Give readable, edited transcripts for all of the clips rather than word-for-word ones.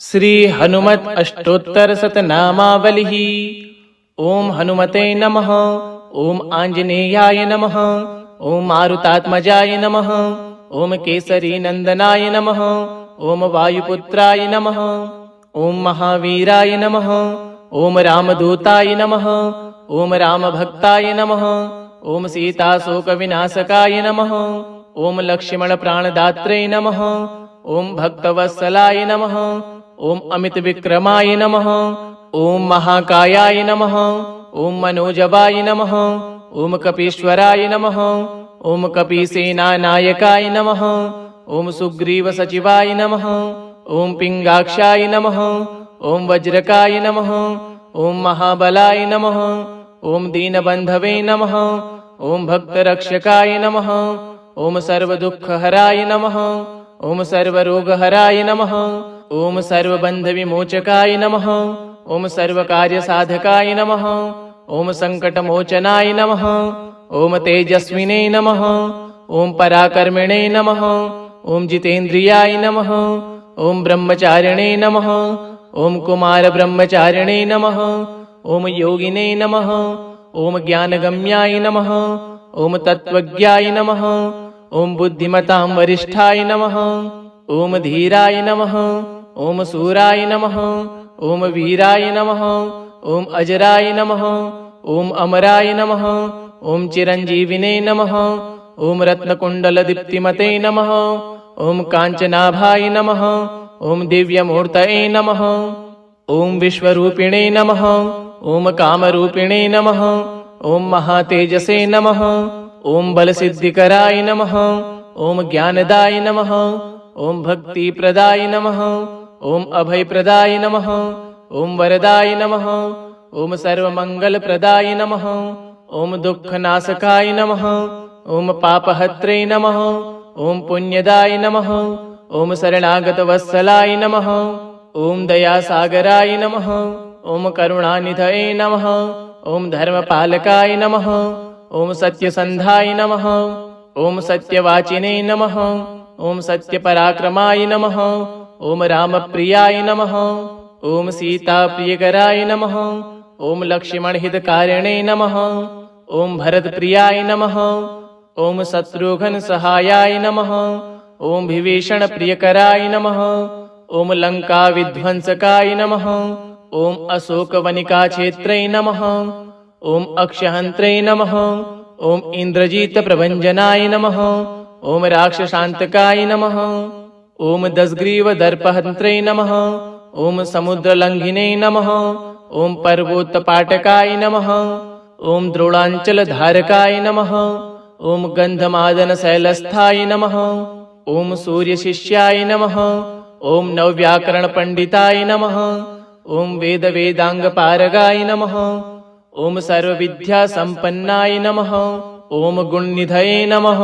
श्री हनुमत अष्टोत्तर शतनामावलिः। ओम हनुमते नमः। ओम आंजनेयाय नमः। ओम मारुतात्मजाय नमः। ओम केसरी नंदनाय नमः। ओम वायुपुत्राय नमः। ओम महावीराय नमः। ओम रामदूताय नमः। ओम रामभक्ताय नमः। ओम सीताशोकविनाशकाय नमः। ओम लक्ष्मण प्राणदात्रे नमः। ओम भक्तवत्सलाय नमः। ओम अमित विक्रमाय नमः। ओम महाकायाय नमः। ओम मनोजवाय नमः। ओम कपीश्वराय नमः। ओम कपीसेनानायकाय नमः। ओम सुग्रीव सचिवाय नमः। ओम पिंगाक्षाय नमः। ओम वज्रकाय नमः। ओम महाबलाय नमः। ओम दीनबंधवे नमः। ओम भक्तरक्षकाय नमः। ओम सर्वदुःखहराय नमः। ओम सर्वरोगहराय नमः। ओम सर्वबंधविमोचकाय नमः। ओम सर्वकार्यसाधकाय नमः। ओम संकटमोचनाय नमः। ओम तेजस्विने नमः। ओम पराकर्मिणे नमः। ओम जितेन्द्रियाय नमः। ओम ब्रह्मचारिणे नमः। ओम कुमार ब्रह्मचारिणे नमः। ओम योगिने नमः। ओम ज्ञानगम्याय नमः। ओम तत्त्वज्ञाय नमः। ओम बुद्धिमतां वरिष्ठाय नमः। ओम धीराय नमः। ओम सूराय नमः। ओम वीराय नमः। ओम अजराय नमः। ओम अमराय नमः। ओम चिरंजीविने नमः। ओम रत्नकुण्डलदीप्तिमते नमः। ओम काञ्चनाभाय नमः। ओम दिव्यमूर्तये नमः। ओम विश्वरूपिणे नमः। ओम कामरूपिणे नमः। ओम महातेजसे नमः। ओम बलसिद्धिकराय नमः। ओम ज्ञानदाय नमः। ओम भक्तिप्रदाय नमः। ओम अभयप्रदाय नमः। ओम वरदाय नमः। ओम सर्वमङ्गलप्रदाय नमः। ओम दुःखनाशकाय नमः। ओम पापहत्रे नमः। ओम पुण्यदाय नमः। ओम शरणागतवत्सलाय नमः। ओम दयासागराय नमः। ओम करुणानिधये नमः। ओम धर्मपालकाय नमः। ओम सत्यसन्धाय नमः। ओम सत्यवाचिने नमः। ओम सत्यपराक्रमाय नमः। ओम रामप्रियाय नमः। ओम सीताप्रियकराय नमः। ओम लक्ष्मणहितकारिणे नमः। ओम भरतप्रियाय नमः। ओम शत्रुघ्नसहायाय नमः। ओम विभीषणप्रियकराय नमः। ओम लङ्काविध्वंसकाय नमः। ओम अशोकवनिकाक्षेत्रे नमः। ओम अक्षहन्त्रे नमः। ओम इन्द्रजित्प्रभञ्जनाय नमः। ओम राक्षसान्तकाय नमः। ओम दशग्रीवदर्पहन्त्रे नमः। ओम समुद्रलङ्घिने नमः। ओम पर्वतपाटकाय नमः। ओम द्रोणाञ्चलधारकाय नमः। ओम गन्धमादनशैलस्थाय नमः। ओम सूर्यशिष्याय नमः। ओम नवव्याकरणपण्डिताय नमः। ओम वेदवेदाङ्गपारगाय नमः। ओम सर्वविद्यासम्पन्नाय नमः। ओम गुणनिधये नमः।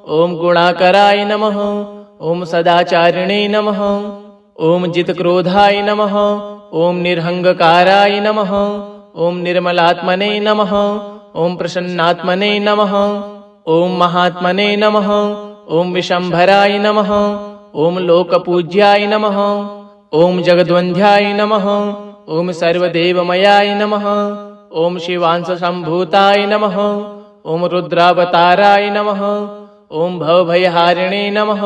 ओम गुणाकराय नमः। ओम सदाचारिणे नमः। ओम जितक्रोधाय नमः। ओम निर्हङ्काराय नमः। ओम निर्मलात्मने नमः। ओम प्रसन्नात्मने नमः। ओम महात्मने नमः। ओम विशंभराय नमः। ओम लोकपूज्याय नमः। ओम जगद्वन्द्याय नमः। ओम सर्वदेवमयाय नमः। ओम शिवांशसम्भूताय नमः। ओम रुद्रावताराय नमः। ओम भवभयहारिणे नमः।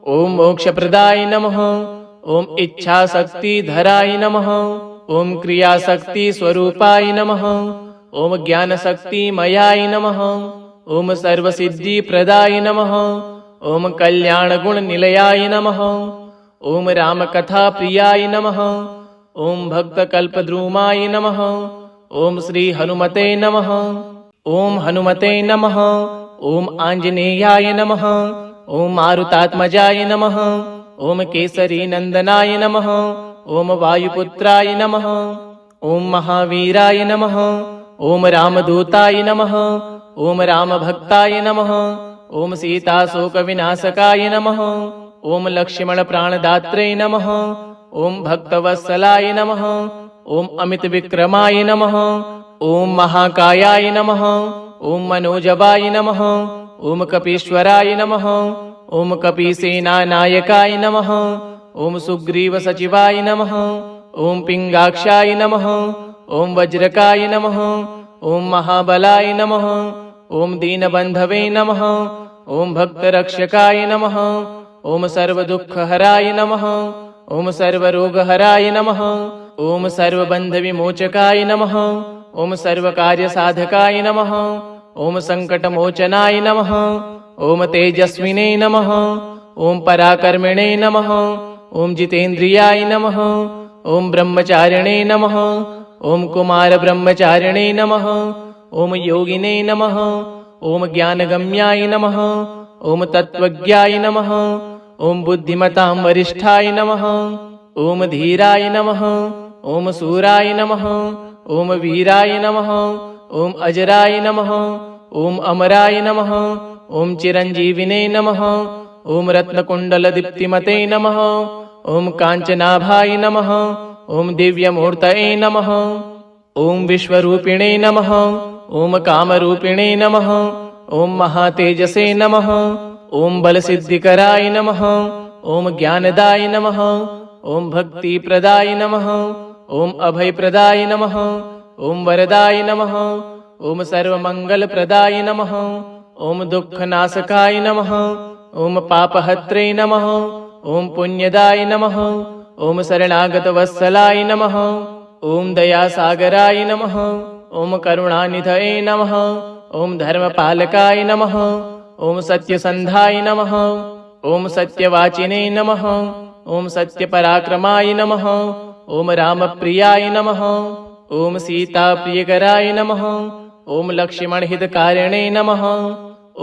ओम मोक्षप्रदाय नमः। ओम इच्छाशक्तिधराय नमः। ओम क्रियाशक्तिस्वरूपाय नमः। ओम ज्ञानशक्तिमयाय नमः। ओम सर्वसिद्धिप्रदाय नमः। ओम कल्याणगुणनिलयाय नमः। ओम रामकथाप्रियाय नमः। ओम भक्तकल्पद्रुमाय नमः। ओम श्री हनुमते नमः। ओम हनुमते नमः। ओम आंजनेयाय नमः। ओम मारुतात्मजाय नमः। ओम केसरी नंदनाय नमः। ओम वायुपुत्राय नमः। ओम महावीराय नमः। ओम रामदूताय नमः। ओम रामभक्ताय नमः। ओम सीताशोकविनाशकाय नमः। ओम लक्ष्मण प्राणदात्रे नमः। ओम भक्तवत्सलाय नमः। ओम अमित विक्रमाय नमः। ओम महाकायाय नमः। ओम मनोजवाय नमः। ओम कपीश्वराय नमः। ओम कपीसेनानायकाय नमः। ॐ सुग्रीवसचिवाय नमः। ॐ पिङ्गाक्षाय नमः। ॐ वज्रकाय नमः। ॐ महाबलाय नमः। ॐ दीनबन्धवे नमः। ॐ भक्तरक्षकाय नमः। ॐ सर्वदुःखहराय नमः। ॐ सर्वरोगहराय नमः। ॐ सर्वबन्धविमोचकाय नमः। ॐ सर्वकार्यसाधकाय नमः। ॐ सङ्कटमोचनाय नमः। ॐ तेजस्विने नमः। ॐ पराकर्मिणे नमः। ॐ जितेन्द्रियाय नमः। ॐ ब्रह्मचारिणे नमः। ॐ कुमारब्रह्मचारिणे नमः। ॐ योगिने नमः। ॐ ज्ञानगम्याय नमः। ॐ तत्त्वज्ञाय नमः। ॐ बुद्धिमतां वरिष्ठाय नमः। ॐ धीराय नमः। ॐ सूराय नमः। ॐ वीराय नमः। ॐ अजराय नमः। ॐ अमराय नमः। ॐ चिरञ्जीविने नमः। ॐ रत्नकुण्डलदीप्तिमते नमः। ॐ काञ्चनाभाय नमः। ॐ दिव्यमूर्तये नमः। ॐ विश्वरूपिणे नमः। ॐ कामरूपिणे नमः। ॐ महातेजसे नमः। ॐ बलसिद्धिकराय नमः। ॐ ज्ञानदाय नमः। ॐ भक्तिप्रदाय नमः। ॐ अभयप्रदाय नमः। ॐ वरदाय नमः। ॐ सर्वमङ्गलप्रदाय नमः। ॐ दुःखनाशकाय नमः। ॐ पापहत्रे नमः। ॐ पुण्यदाय नमः। ॐ शरणागतवत्सलाय नमः। ॐ दयासागराय नमः। ॐ करुणानिधये नमः। ॐ धर्मपालकाय नमः। ॐ सत्यसन्धाय नमः। ॐ सत्यवाचिने नमः। ॐ सत्यपराक्रमाय नमः। ॐ रामप्रियाय नमः। ॐ सीताप्रियकराय नमः। ॐ लक्ष्मणहितकारिणे नमः।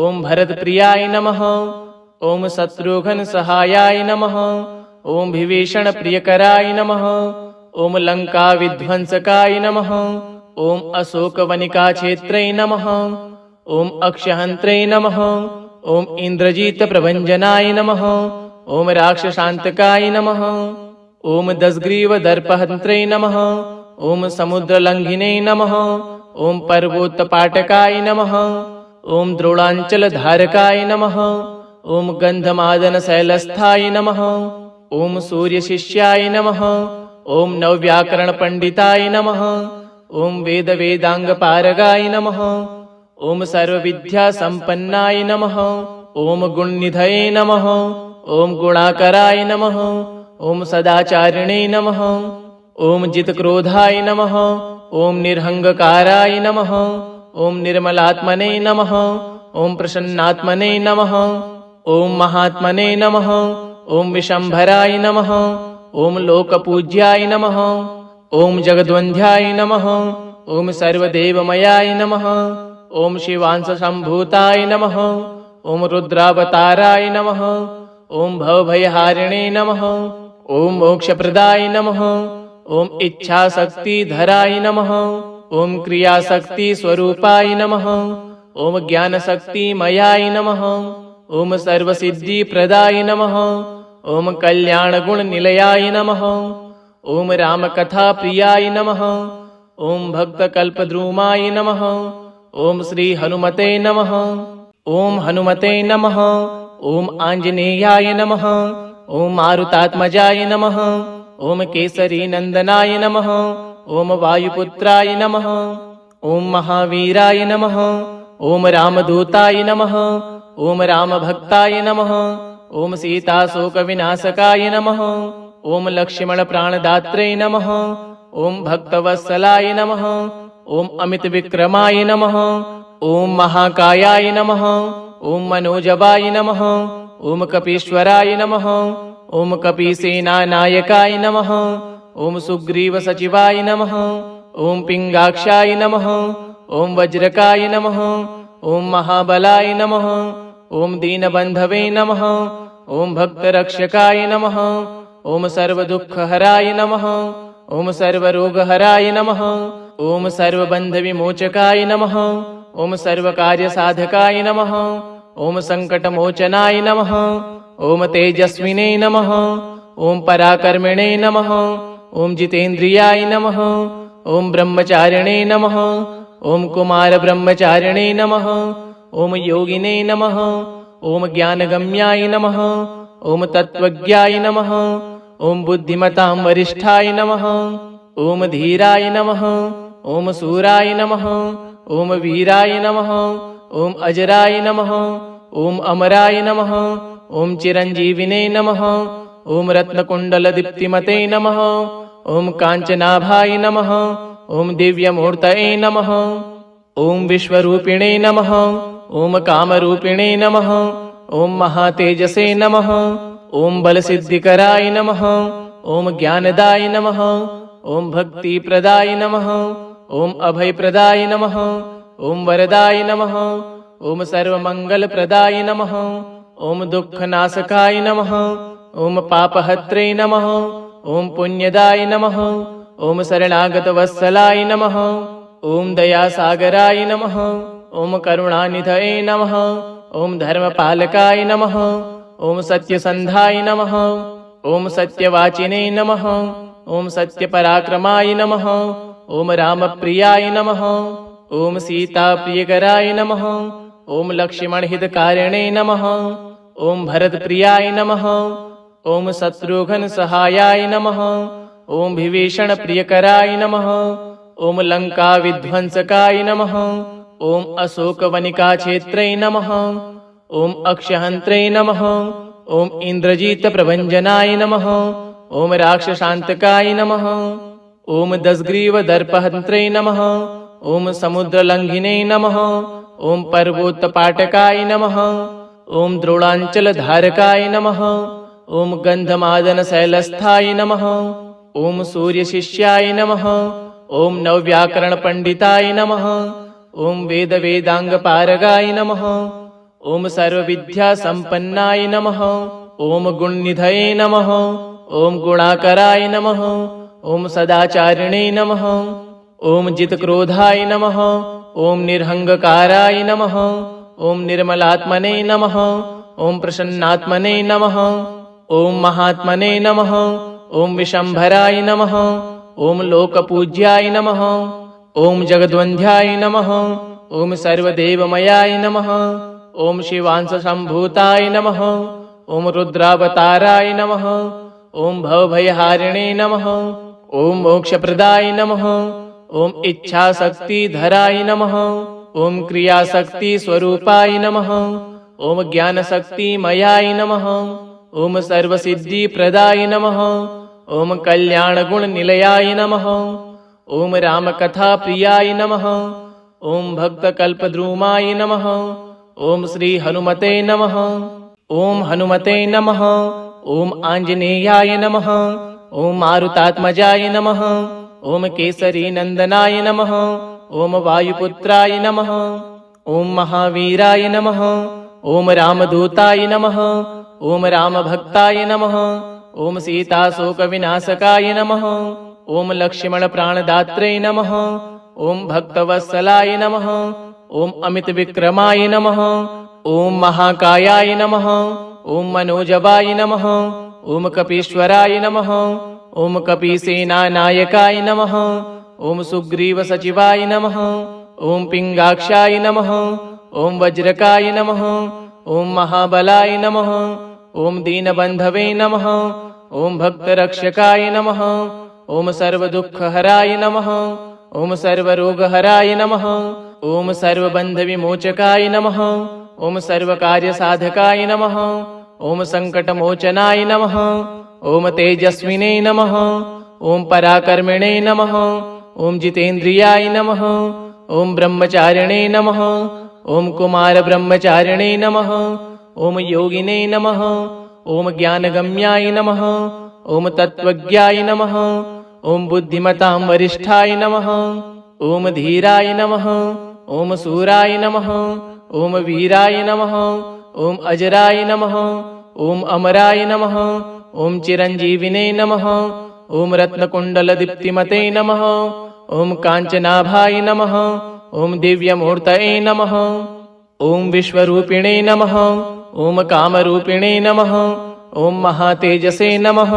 ॐ भरतप्रियाय नमः। ॐ शत्रुघ्नसहायाय नमः। ॐ विभीषणप्रियकराय नमः। ॐ लङ्काविध्वंसकाय नमः। ॐ अशोकवनिकाक्षेत्रे नमः। ॐ अक्षहन्त्रे नमः। ॐ इन्द्रजित्प्रभञ्जनाय नमः। ॐ राक्षसान्तकाय नमः। ॐ दशग्रीवदर्पहन्त्रे नमः। ॐ समुद्रलङ्घिने नमः। ॐ पर्वतपाटकाय नमः। ॐ द्रोणाञ्चलधारकाय नमः। ॐ गन्धमादनशैलस्थाय नमः। ॐ सूर्यशिष्याय नमः। ॐ नवव्याकरणपण्डिताय नमः। ॐ वेदवेदाङ्गपारगाय नमः। ॐ सर्वविद्यासम्पन्नाय नमः। ॐ गुणनिधये नमः। ॐ गुणाकराय नमः। ॐ सदाचारिणे नमः। ॐ जितक्रोधाय नमः। ॐ निर्हङ्गकाराय नमः। ॐ निर्मलात्मने नमः। ॐ प्रसन्नात्मने नमः। ॐ महात्मने नमः। ॐ विशम्भराय नमः। ॐ लोकपूज्याय नमः। ॐ जगद्वन्द्याय नमः। ॐ सर्वदेवमयाय नमः। ॐ शिवांशसम्भूताय नमः। ॐ रुद्रावताराय नमः। ॐ भवभयहारिणे नमः। ॐ मोक्षप्रदाय नमः। ॐ इच्छाशक्तिधराय नमः। ॐ क्रियाशक्तिस्वरूपाय नमः। ॐ ज्ञानशक्तिमयाय नमः। ॐ सर्वसिद्धिप्रदाय नमः। ॐ कल्याणगुणनिलयाय नमः। ॐ रामकथाप्रियाय नमः। ॐ भक्तकल्पद्रुमाय नमः। ॐ श्रीहनुमते नमः। ॐ हनुमते नमः। ॐ आञ्जनेयाय नमः। ॐ मारुतात्मजाय नमः। ॐ केसरीनन्दनाय नमः। ॐ वायुपुत्राय नमः। ॐ महावीराय नमः। ॐ रामदूताय नमः। ॐ रामभक्ताय नमः। ॐ सीताशोकविनाशकाय नमः। ॐ लक्ष्मणप्राणदात्रे नमः। ॐ भक्तवत्सलाय नमः। ॐ अमितविक्रमाय नमः। ॐ महाकायाय नमः। ॐ मनोजवाय नमः। ॐ कपीश्वराय नमः। ॐ कपीसेनानायकाय नमः। ॐ सुग्रीवसचिवाय नमः। ॐ पिङ्गाक्षाय नमः। ॐ वज्रकाय नमः। ॐ महाबलाय नमः। ॐ दीनबन्धवे नमः। ॐ भक्तरक्षकाय नमः। ॐ सर्वदुःखहराय नमः। ॐ सर्वरोगहराय नमः। ॐ सर्वबन्धविमोचकाय नमः। ॐ सर्वकार्यसाधकाय नमः। ॐ सङ्कटमोचनाय नमः। ॐ तेजस्विने नमः। ॐ पराकर्मिणे नमः। ॐ जितेन्द्रियाय नमः। ॐ ब्रह्मचारिणे नमः। ॐ कुमारब्रह्मचारिणे नमः। ॐ योगिने नमः। ॐ ज्ञानगम्याय नमः। ॐ तत्त्वज्ञाय नमः। ॐ बुद्धिमतां वरिष्ठाय नमः। ॐ धीराय नमः। ॐ सूराय नमः। ॐ वीराय नमः। ॐ अजराय नमः। ॐ अमराय नमः। ॐ चिरञ्जीविने नमः। ॐ रत्नकुण्डलदीप्तिमते नमः। ॐ काञ्चनाभाय नमः। ॐ दिव्यमूर्तये नमः। ॐ विश्वरूपिणे नमः। ॐ कामरूपिणे नमः। ॐ महातेजसे नमः। ॐ बलसिद्धिकराय नमः। ॐ ज्ञानदाय नमः। ॐ भक्तिप्रदाय नमः। ॐ अभयप्रदाय नमः। ॐ वरदाय नमः। ॐ सर्वमङ्गलप्रदाय नमः। ॐ दुःखनाशकाय नमः। ॐ पापहत्रे नमः। ॐ पुण्यदाय नमः। ॐ शरणागतवत्सलाय नमः। ॐ दयासागराय नमः। ॐ करुणानिधये नमः। ॐ धर्मपालकाय नमः। ॐ सत्यसन्धाय नमः। ॐ सत्यवाचिने नमः। ॐ सत्यपराक्रमाय नमः। ॐ रामप्रियाय नमः। ॐ सीताप्रियकराय नमः। ॐ लक्ष्मणहितकारिणे नमः। ॐ भरतप्रियाय नमः। ॐ शत्रुघ्नसहायाय नमः। ॐ विभीषणप्रियकराय नमः। ॐ लङ्काविध्वंसकाय नमः। ॐ अशोकवनिकाक्षेत्रे नमः। ॐ अक्षहन्त्रे नमः। ॐ इन्द्रजितप्रभञ्जनाय नमः। ॐ राक्षसान्तकाय नमः। ॐ दशग्रीवदर्पहन्त्रे नमः। ॐ समुद्रलङ्घिने नमः। ॐ पर्वतपाटकाय नमः। ॐ द्रोणाञ्चलधारकाय नमः। ॐ गन्धमादनशैलस्थाय नमः। ॐ सूर्यशिष्याय नमः। ॐ नवव्याकरणपण्डिताय नमः। ॐ वेदवेदाङ्गपारगाय नमः। ॐ सर्वविद्यासम्पन्नाय नमः। ॐ गुणनिधये नमः। ॐ गुणाकराय नमः। ॐ सदाचारिणे नमः। ॐ जितक्रोधाय नमः। ॐ निरहङ्काराय नमः। ॐ निर्मलात्मने नमः। ॐ प्रसन्नात्मने नमः। ॐ महात्मने नमः। ॐ विशम्भराय नमः। ॐ लोकपूज्याय नमः। ॐ जगद्वन्द्याय नमः। ॐ सर्वदेवमयाय नमः। ॐ शिवांशसम्भूताय नमः। ॐ रुद्रावताराय नमः। ॐ भवभयहारिणे नमः। ॐ मोक्षप्रदाय नमः। ॐ इच्छाशक्तिधराय नमः। ॐ क्रियाशक्तिस्वरूपाय नमः। ॐ ज्ञानशक्तिमयाय नमः। ॐ सर्वसिद्धिप्रदाय नमः। ॐ कल्याणगुणनिलयाय नमः। ॐ रामकथाप्रियाय नमः। ॐ भक्तकल्पद्रुमाय नमः। ॐ श्रीहनुमते नमः। ॐ हनुमते नमः। ॐ आञ्जनेयाय नमः। ॐ मारुतात्मजाय नमः। ॐ केसरीनन्दनाय नमः। ॐ वायुपुत्राय नमः। ॐ महावीराय नमः। ॐ रामदूताय नमः। ॐ रामभक्ताय नमः। ॐ सीताशोकविनाशकाय नमः। ॐ लक्ष्मणप्राणदात्रे नमः। ॐ भक्तवत्सलाय नमः। ॐ अमितविक्रमाय नमः। ॐ महाकायाय नमः। ॐ मनोजवाय नमः। ॐ कपीश्वराय नमः। ॐ कपीसेनानायकाय नमः। ॐ सुग्रीवसचिवाय नमः। ॐ पिङ्गाक्षाय नमः। ॐ वज्रकाय नमः। ॐ महाबलाय नमः। ॐ दीनबन्धवे नमः। ॐ भक्तरक्षकाय नमः। ॐ सर्वदुःखहराय नमः। ॐ सर्वरोगहराय नमः। ॐ सर्वबन्धविमोचकाय नमः। ॐ सर्वकार्यसाधकाय नमः। ॐ सङ्कटमोचनाय नमः। ॐ तेजस्विने नमः। ॐ पराकर्मिणे नमः। ॐ जितेन्द्रियाय नमः। ॐ ब्रह्मचारिणे नमः। ॐ कुमारब्रह्मचारिणे नमः। ॐ योगिने नमः। ॐ ज्ञानगम्याय नमः। ॐ तत्त्वज्ञाय नमः। ॐ बुद्धिमतां वरिष्ठाय नमः। ॐ धीराय नमः। ॐ सूराय नमः। ॐ वीराय नमः। ॐ अजराय नमः। ॐ अमराय नमः। ॐ चिरञ्जीविने नमः। ॐ रत्नकुण्डलदीप्तिमते नमः। ॐ काञ्चनाभाय नमः। ॐ दिव्यमूर्तये नमः। ॐ विश्वरूपिणे नमः। ॐ कामरूपिणे नमः। ॐ महातेजसे नमः।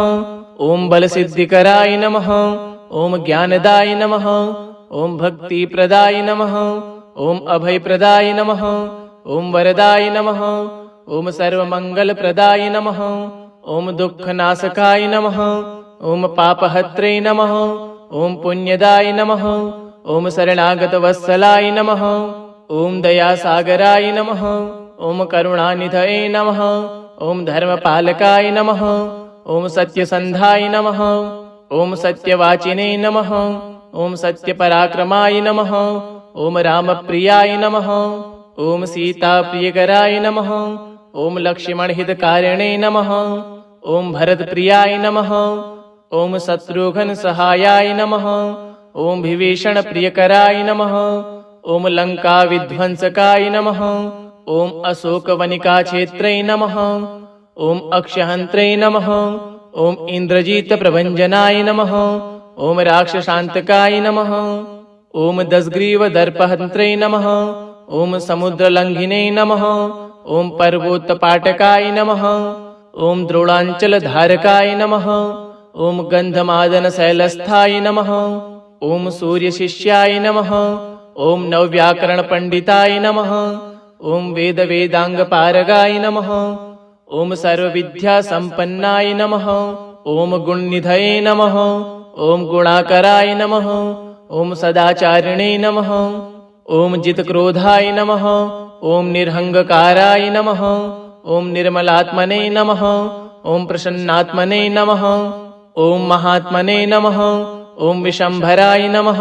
ॐ बलसिद्धिकराय नमः। ॐ ज्ञानदाय नमः। ॐ भक्तिप्रदाय नमः। ॐ अभयप्रदाय नमः। ॐ वरदाय नमः। ॐ सर्वमङ्गलप्रदाय नमः। ॐ दुःखनाशकाय नमः। ॐ पापहत्रे नमः। ॐ पुण्यदाय नमः। ॐ शरणागतवत्सलाय नमः। ॐ दयासागराय नमः। ॐ करुणानिधये नमः। ॐ धर्मपालकाय नमः। ॐ सत्यसन्धाय नमः। ॐ सत्यवाचिने नमः। ॐ सत्यपराक्रमाय नमः। ॐ रामप्रियाय नमः। ॐ सीताप्रियकराय नमः। ॐ लक्ष्मणहितकारिणे नमः। ॐ भरतप्रियाय नमः। ॐ शत्रुघ्नसहायाय नमः। ॐ विभीषणप्रियकराय नमः। ॐ लङ्काविध्वंसकाय नमः। ॐ अशोकवनिकाक्षेत्रे नमः। ॐ अक्षहन्त्रे नमः। ॐ इन्द्रजित्प्रभञ्जनाय नमः। ॐ राक्षसान्तकाय नमः। ॐ दशग्रीवदर्पहन्त्रे नमः। ॐ समुद्रलङ्घिने नमः। ॐ पर्वतपाटकाय नमः। ॐ द्रोणाञ्चलधारकाय नमः। ॐ गन्धमादनशैलस्थाय नमः। ॐ सूर्यशिष्याय नमः। ॐ नवव्याकरणपण्डिताय नमः। ॐ वेदवेदाङ्गपारगाय नमः। ॐ सर्वविद्यासम्पन्नाय नमः। ॐ गुणनिधये नमः। ॐ गुणाकराय नमः। ॐ सदाचारिणे नमः। ॐ जितक्रोधाय नमः। ॐ निरहङ्काराय नमः। ॐ निर्मलात्मने नमः। ॐ प्रसन्नात्मने नमः। ॐ महात्मने नमः। ॐ विशम्भराय नमः।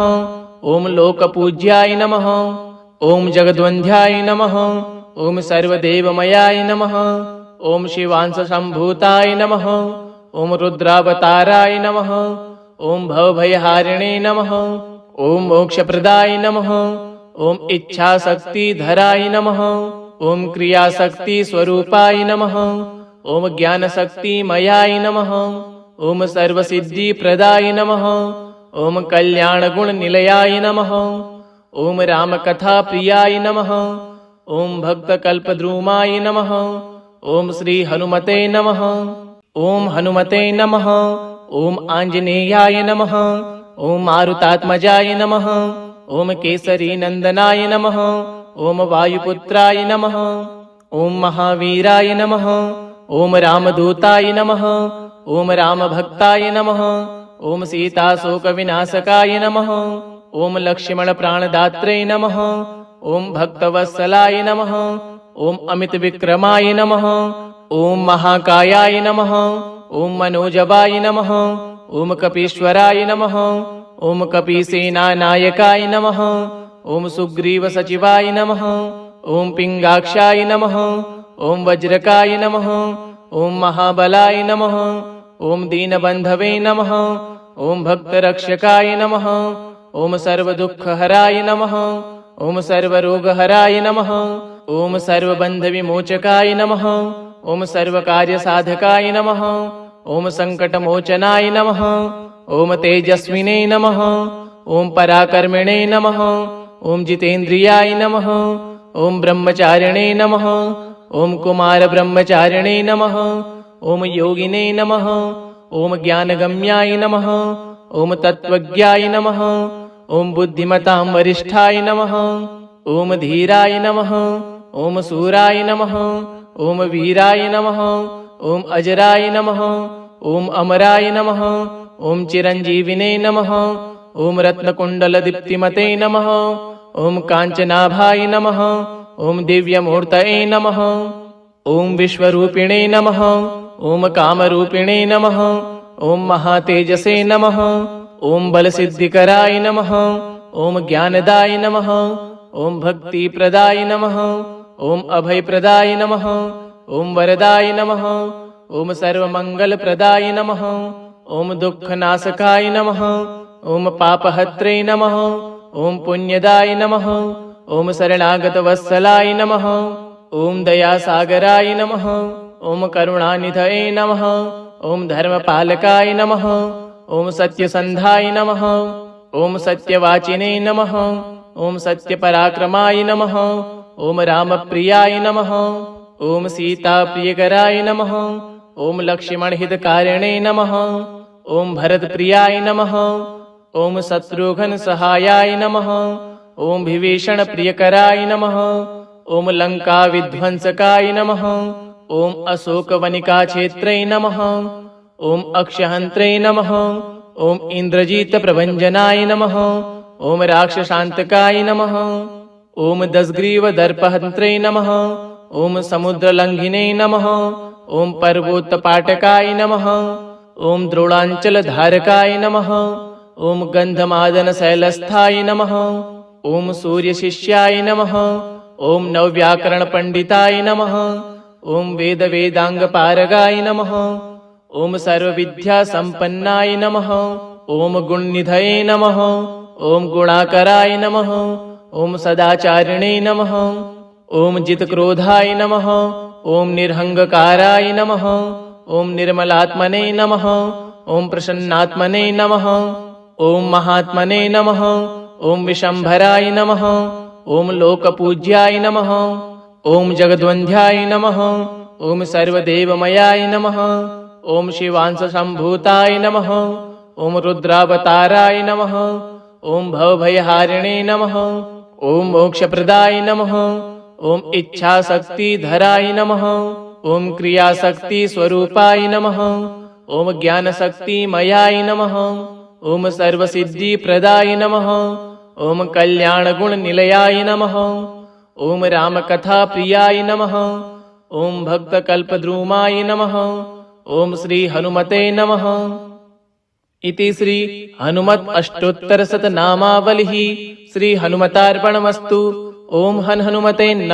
ॐ लोकपूज्याय नमः। ॐ जगद्वन्द्याय नमः। ॐ सर्वदेवमयाय नमः। ॐ शिवांशसम्भूताय नमः। ॐ रुद्रावताराय नमः। ॐ भवभयहारिणे नमः। ॐ मोक्षप्रदाय नमः। ॐ इच्छाशक्तिधराय नमः। ॐ क्रियाशक्तिस्वरूपाय नमः। ॐ ज्ञानशक्तिमयाय नमः। ॐ सर्वसिद्धिप्रदाय नमः। ॐ कल्याणगुणनिलयाय नमः। ॐ रामकथाप्रियाय नमः। ॐ भक्तकल्पद्रुमाय नमः। ॐ श्रीहनुमते नमः। ॐ हनुमते नमः। ॐ आञ्जनेयाय नमः। ॐ मारुतात्मजाय नमः। ॐ केसरीनन्दनाय नमः। ॐ वायुपुत्राय नमः। ॐ महावीराय नमः। ॐ रामदूताय नमः। ॐ रामभक्ताय नमः। ॐ सीताशोकविनाशकाय नमः। ॐ लक्ष्मणप्राणदात्रे नमः। ॐ भक्तवत्सलाय नमः। ॐ अमितविक्रमाय नमः। ॐ महाकायाय नमः। ॐ मनोजवाय नमः। ॐ कपीश्वराय नमः। ॐ कपीसेनानायकाय नमः। ॐ सुग्रीवसचिवाय नमः। ॐ पिङ्गाक्षाय नमः। ॐ वज्रकाय नमः। ॐ महाबलाय नमः। ॐ दीनबन्धवे नमः। ॐ भक्तरक्षकाय नमः। ॐ सर्वदुःखहराय नमः। ॐ सर्वरोगहराय नमः। ॐ सर्वबन्धविमोचकाय नमः। ॐ सर्वकार्यसाधकाय नमः। ॐ सङ्कटमोचनाय नमः। ॐ तेजस्विने नमः। ॐ पराक्रमिणे नमः। ॐ जितेन्द्रियाय नमः। ॐ ब्रह्मचारिणे नमः। ॐ कुमारब्रह्मचारिणे नमः। ॐ योगिने नमः। ॐ ज्ञानगम्याय नमः। ॐ तत्त्वज्ञाय नमः। ॐ बुद्धिमतां वरिष्ठाय नमः। ॐ धीराय नमः। ॐ शूराय नमः। ॐ वीराय नमः। ॐ अजराय नमः। ॐ अमराय नमः। ॐ चिरञ्जीविने नमः। ॐ रत्नकुण्डलदीप्तिमते नमः। ॐ काञ्चनाभाय नमः। ॐ दिव्यमूर्तये नमः। ॐ विश्वरूपिणे नमः। ॐ कामरूपिणे नमः। ॐ महातेजसे नमः। ॐ बलसिद्धिकराय नमः। ॐ ज्ञानदाय नमः। ॐ भक्तिप्रदाय नमः। ॐ अभयप्रदाय नमः। ॐ वरदाय नमः। ॐ सर्वमङ्गलप्रदाय नमः। ॐ दुःखनाशकाय नमः। ॐ पापहत्रे नमः। ॐ पुण्यदाय नमः। ॐ शरणागतवत्सलाय नमः। ॐ दयासागराय नमः। ॐ करुणानिधये नमः। ॐ धर्मपालकाय नमः। ॐ सत्यसन्धाय नमः। ॐ सत्यवाचिने नमः। ॐ सत्यपराक्रमाय नमः। ॐ रामप्रियाय नमः। ॐ सीताप्रियकराय नमः। ॐ लक्ष्मणहितकारिणे नमः। ॐ भरतप्रियाय नमः। ॐ शत्रुघ्नसहायाय नमः। ॐ विभीषणप्रियकराय नमः। ॐ लङ्काविध्वंसकाय नमः। ॐ अशोकवनिकाक्षेत्रै नमः। ॐ अक्षहन्त्रै नमः। ॐ इन्द्रजितप्रभञ्जनाय नमः। ॐ राक्षसान्तकाय नमः। ॐ दशग्रीवदर्पहन्त्रै नमः। ॐ समुद्रलङ्घिने नमः। ॐ पर्वोत्पाटकाय नमः। ॐ द्रोणाञ्चलधारकाय नमः। ॐ गन्धमादनशैलस्थाय नमः। ॐ सूर्यशिष्याय नमः। ॐ नवव्याकरणपण्डिताय नमः। ॐ वेदवेदाङ्गपारगाय नमः। ॐ सर्वविद्यासम्पन्नाय नमः। ॐ गुणनिधये नमः। ॐ गुणाकराय नमः। ॐ सदाचारिणे नमः। ॐ जितक्रोधाय नमः। ॐ निरहङ्काराय नमः। ॐ निर्मलात्मने नमः। ॐ प्रसन्नात्मने नमः। ॐ महात्मने नमः। ॐ विशम्भराय नमः। ॐ लोकपूज्याय नमः। ॐ जगद्वन्द्याय नमः। ॐ सर्वदेवमयाय नमः। ॐ शिवांशसम्भूताय नमः। ॐ रुद्रावताराय नमः। ॐ भवभयहारिणे नमः। ॐ मोक्षप्रदाय नमः। ॐ इच्छाशक्तिधराय नमः। ॐ क्रियाशक्तिस्वरूपाय नमः। ॐ ज्ञानशक्तिमयाय नमः। ॐ सर्वसिद्धिप्रदाय नमः। ॐ कल्याणगुणनिलयाय नमः। ॐ रामकथाप्रियाय नमः। ॐ भक्तकल्पद्रुमाय नमः। ॐ श्रीहनुमते नमः। इति श्री हनुमत् अष्टोत्तरशतनामावलिः श्रीहनुमतार्पणमस्तु। ॐ हनुमते नमः।